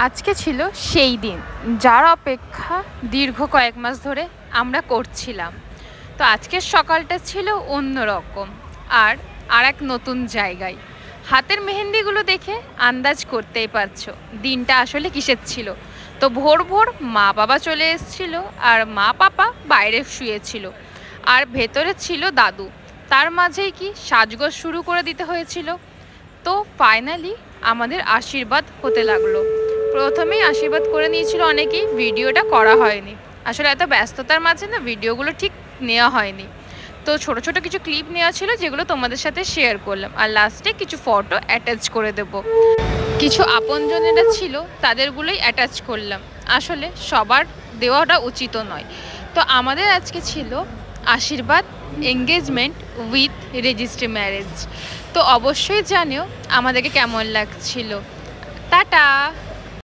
আজকে ছিল সেই দিন যার অপেক্ষা দীর্ঘ কয়েক মাস ধরে আমরা করছিলাম। তো আজকের সকালটা ছিল অন্যরকম, আর এক নতুন জায়গায়। হাতের মেহেন্দিগুলো দেখে আন্দাজ করতেই পারছো দিনটা আসলে কিসের ছিল। তো ভোর ভোর মা বাবা চলে এসেছিল, আর মা পাপা বাইরে শুয়েছিল, আর ভেতরে ছিল দাদু। তার মাঝেই কি সাজগোজ শুরু করে দিতে হয়েছিল। তো ফাইনালি আমাদের আশীর্বাদ হতে লাগলো। প্রথমেই আশীর্বাদ করে নিয়েছিল অনেকেই, ভিডিওটা করা হয়নি। আসলে এত ব্যস্ততার মাঝে না ভিডিওগুলো ঠিক নেওয়া হয়নি। তো ছোট ছোট কিছু ক্লিপ নেওয়া ছিল যেগুলো তোমাদের সাথে শেয়ার করলাম, আর লাস্টে কিছু ফটো অ্যাটাচ করে দেব। কিছু আপনজনেরা ছিল তাদেরগুলোই অ্যাটাচ করলাম, আসলে সবার দেওয়াটা উচিত নয়। তো আমাদের আজকে ছিল আশীর্বাদ এঙ্গেজমেন্ট উইথ রেজিস্ট্রি ম্যারেজ। তো অবশ্যই জানিও আমাদেরকে কেমন লাগছিল। টাটা।